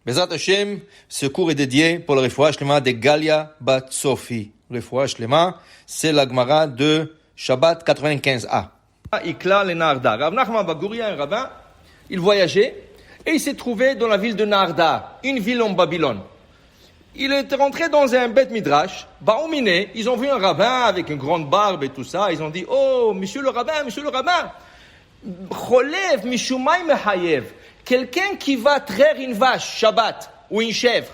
Bezrat Hashem, ce cours est dédié pour le Refoua Shlema de Galia Bat Sofi. Refoua Shlema, c'est la Gemara de Shabbat 95a. Ikla le Narda. Rav Nachman Baguria, un rabbin, il voyageait et il s'est trouvé dans la ville de Narda, une ville en Babylone. Il est rentré dans un Beth Midrash, Baoumine, ils ont vu un rabbin avec une grande barbe et tout ça, ils ont dit, oh, monsieur le rabbin, Cholev Mishumay Mehayev, quelqu'un qui va traire une vache, Shabbat, ou une chèvre.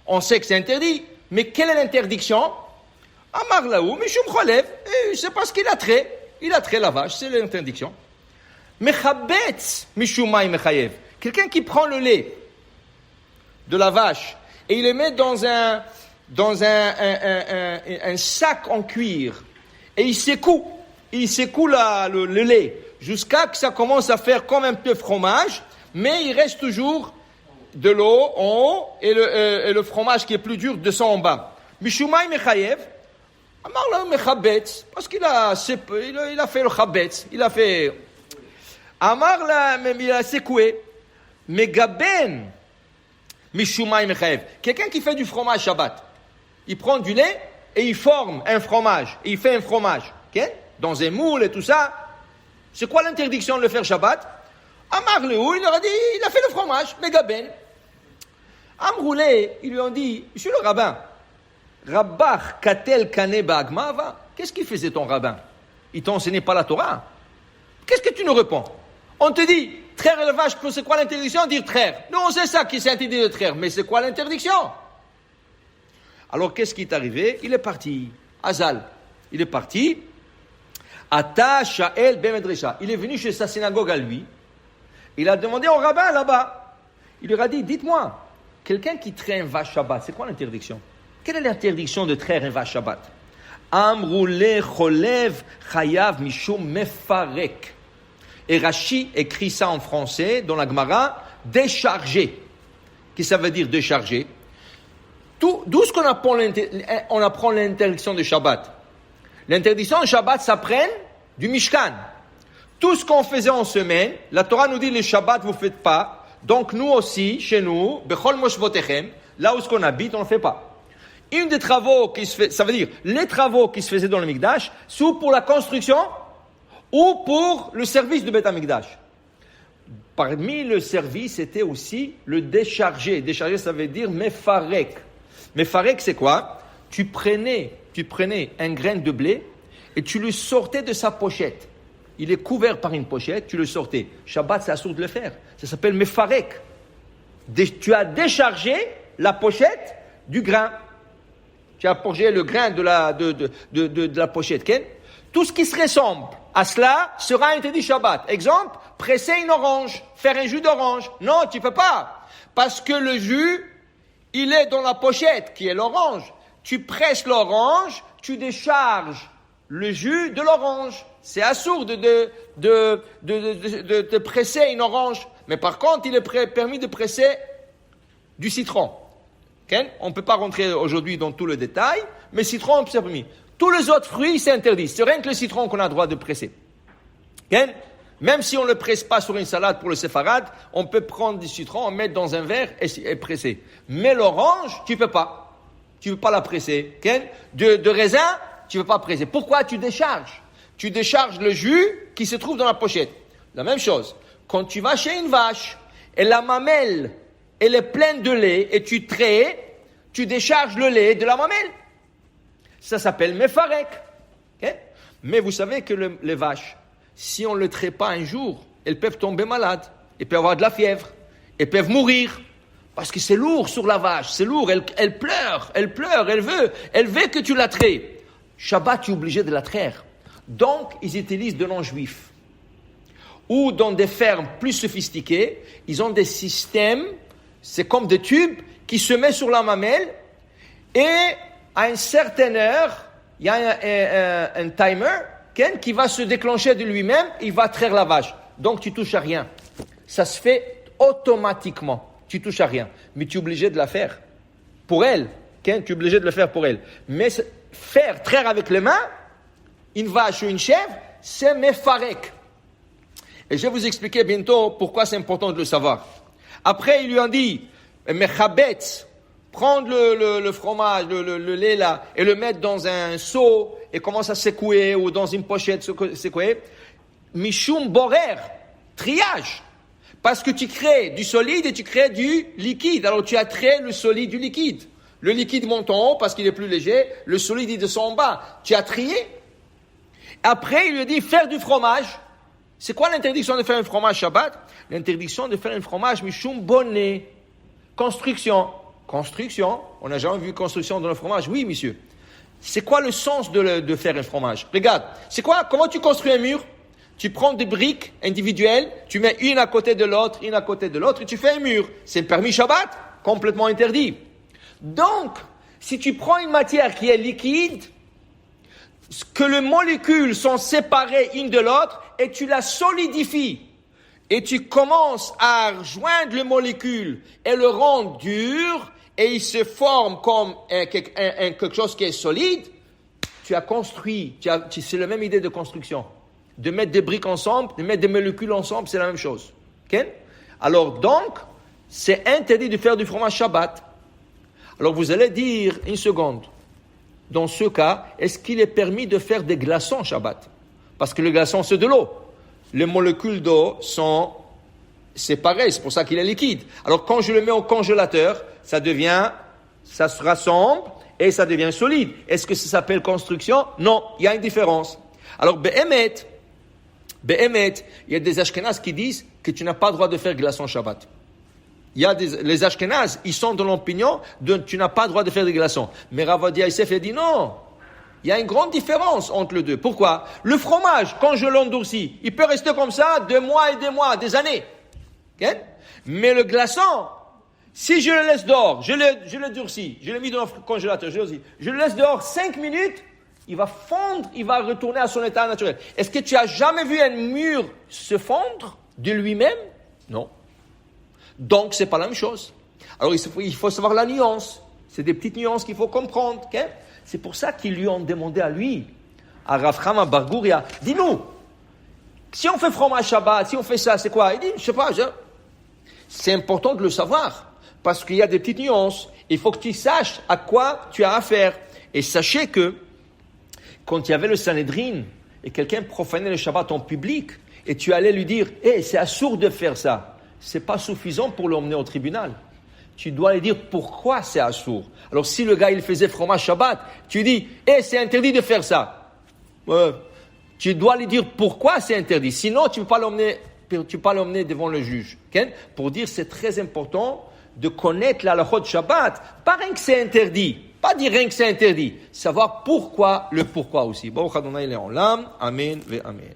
On sait que c'est interdit, mais quelle est l'interdiction? Amar Laou, Mishum Cholev, c'est parce qu'il a trait la vache, c'est l'interdiction. Mechabetz Mishumay Mehayev, quelqu'un qui prend le lait de la vache, et il le met dans un sac en cuir. Et il secoue le lait jusqu'à que ça commence à faire comme un peu de fromage, mais il reste toujours de l'eau en haut et le fromage qui est plus dur descend en bas. Mishumay mechayev, amar la mechabetz, parce qu'il a fait le chabetz, il a secoué, megaben. Mishumay mechayev. Quelqu'un qui fait du fromage Shabbat, il prend du lait et il forme un fromage. Et il fait un fromage, okay? Dans un moule et tout ça. C'est quoi l'interdiction de le faire Shabbat? Amar Leou, il leur a dit, il a fait le fromage, Megaben. Amroulé, ils lui ont dit, monsieur le rabbin, Rabbach katel kane ba'agmava, qu'est-ce qu'il faisait ton rabbin? Il t'enseignait pas la Torah? Qu'est-ce que tu nous réponds? On te dit, traire la vache, c'est quoi l'interdiction? Dire traire. Nous, on sait ça qui s'est interdit de traire, mais c'est quoi l'interdiction? Alors, qu'est-ce qui est arrivé? Il est parti. Azal. Il est parti. Ata Sha'el Ben Medresha. Il est venu chez sa synagogue à lui. Il a demandé au rabbin là-bas. Il lui a dit, dites-moi, quelqu'un qui traire une vache Shabbat, c'est quoi l'interdiction? Quelle est l'interdiction de traire une vache Shabbat? Amroule cholev chayav mishum mefarek. Et Rashi écrit ça en français, dans la Gemara, décharger. Qu'est-ce que ça veut dire décharger? D'où est-ce qu'on apprend l'interdiction de Shabbat? L'interdiction de Shabbat s'apprend du Mishkan. Tout ce qu'on faisait en semaine, la Torah nous dit le Shabbat vous ne faites pas, donc nous aussi, chez nous, Bechol Moshvotechem, là où ce qu'on habite, on ne fait pas. Une des travaux qui se fait, ça veut dire les travaux qui se faisaient dans le Mikdash, sont pour la construction ou pour le service de Beth Amikdash. Parmi le service, c'était aussi le décharger. Décharger, ça veut dire mefarek. Mefarek, c'est quoi? Tu prenais un grain de blé et tu le sortais de sa pochette. Il est couvert par une pochette, tu le sortais. Shabbat, c'est assourd de le faire. Ça s'appelle mefarek. Tu as déchargé la pochette du grain. Tu as purgé le grain de la pochette. Okay? Tout ce qui se ressemble à cela sera interdit Shabbat. Exemple, presser une orange, faire un jus d'orange. Non, tu ne peux pas. Parce que le jus, il est dans la pochette qui est l'orange. Tu presses l'orange, tu décharges le jus de l'orange. C'est assourd de presser une orange. Mais par contre, il est permis de presser du citron. Okay? On ne peut pas rentrer aujourd'hui dans tout le détail, mais citron, c'est permis. Tous les autres fruits, c'est interdit. C'est rien que le citron qu'on a le droit de presser. Okay? Même si on ne le presse pas sur une salade pour le séfarade, on peut prendre du citron, en mettre dans un verre et presser. Mais l'orange, tu ne peux pas. Tu ne peux pas la presser. Okay? De raisin, tu ne peux pas presser. Pourquoi? Tu décharges. Tu décharges le jus qui se trouve dans la pochette. La même chose. Quand tu vas chez une vache et la mamelle, elle est pleine de lait et tu traites, tu décharges le lait de la mamelle. Ça s'appelle mefarek. Okay? Mais vous savez que les vaches, si on ne les traite pas un jour, elles peuvent tomber malades. Elles peuvent avoir de la fièvre. Elles peuvent mourir. Parce que c'est lourd sur la vache. C'est lourd. Elle pleure. Elle veut que tu la traites. Shabbat, tu es obligé de la traire. Donc, ils utilisent de non-juifs. Ou dans des fermes plus sophistiquées, ils ont des systèmes, c'est comme des tubes, qui se mettent sur la mamelle et à une certaine heure, il y a un timer qui va se déclencher de lui-même, il va traire la vache. Donc, tu touches à rien. Ça se fait automatiquement. Tu touches à rien. Mais tu es obligé de la faire pour elle. Tu es obligé de le faire pour elle. Mais traire avec les mains, une vache ou une chèvre, c'est mefarek. Et je vais vous expliquer bientôt pourquoi c'est important de le savoir. Après, ils lui ont dit, mechabetz, prendre le fromage, le lait là, et le mettre dans un seau, et commence à secouer, ou dans une pochette secouer, mishum borer, triage. Parce que tu crées du solide et tu crées du liquide. Alors tu as trait le solide du liquide. Le liquide monte en haut parce qu'il est plus léger, le solide il descend en bas. Tu as trié. Après, il lui dit faire du fromage. C'est quoi l'interdiction de faire un fromage Shabbat? L'interdiction de faire un fromage mishum bonnet. Construction. Construction. On n'a jamais vu construction dans le fromage. Oui, monsieur. C'est quoi le sens de faire un fromage? Regarde. C'est quoi? Comment tu construis un mur? Tu prends des briques individuelles, tu mets une à côté de l'autre, et tu fais un mur. C'est permis Shabbat? Complètement interdit. Donc, si tu prends une matière qui est liquide, que les molécules sont séparées une de l'autre, et tu la solidifies, et tu commences à rejoindre les molécules et le rendre dur, et il se forme comme quelque chose qui est solide, tu as construit, c'est la même idée de construction. De mettre des briques ensemble, de mettre des molécules ensemble, c'est la même chose. Okay? Alors donc, c'est interdit de faire du fromage Shabbat. Alors vous allez dire, une seconde, dans ce cas, est-ce qu'il est permis de faire des glaçons Shabbat? Parce que le glaçon, c'est de l'eau. Les molécules d'eau sont séparées, c'est pour ça qu'il est liquide. Alors quand je le mets au congélateur, ça se rassemble et ça devient solide. Est-ce que ça s'appelle construction? Non, il y a une différence. Alors, Be'emet, il y a des Ashkénazes qui disent que tu n'as pas le droit de faire glaçons Shabbat. Les Ashkénazes, ils sont dans l'opinion de tu n'as pas le droit de faire des glaçons. Mais Rav Ovadia Yosef a dit non. Il y a une grande différence entre les deux. Pourquoi? Le fromage, quand je l'endurcis, il peut rester comme ça 2 mois et des mois, des années. Okay? Mais le glaçon, si je le laisse dehors, je le durcis, je l'ai mis dans le congélateur, je le laisse dehors 5 minutes, il va fondre, il va retourner à son état naturel. Est-ce que tu as jamais vu un mur se fondre de lui-même? Non. Donc, c'est pas la même chose. Alors, il faut savoir la nuance. C'est des petites nuances qu'il faut comprendre. Okay? C'est pour ça qu'ils lui ont demandé à lui, à Rav Chama bar Guria, dis-nous, si on fait fromage Shabbat, si on fait ça, c'est quoi? Il dit, je sais pas, c'est important de le savoir. Parce qu'il y a des petites nuances. Il faut que tu saches à quoi tu as affaire. Et sachez que, quand il y avait le Sanhedrin, et quelqu'un profanait le Shabbat en public, et tu allais lui dire, c'est assourd de faire ça. C'est pas suffisant pour l'emmener au tribunal. Tu dois lui dire pourquoi c'est assourd. Alors si le gars, il faisait fromage Shabbat, tu dis, c'est interdit de faire ça. Tu dois lui dire pourquoi c'est interdit. Sinon, tu ne peux pas l'emmener devant le juge. Okay? Pour dire, c'est très important de connaître la halachot de Shabbat. Pas rien que c'est interdit. Pas dire rien que c'est interdit. Savoir pourquoi, le pourquoi aussi. Baruch Adonai Le'olam. Amen ve Amen.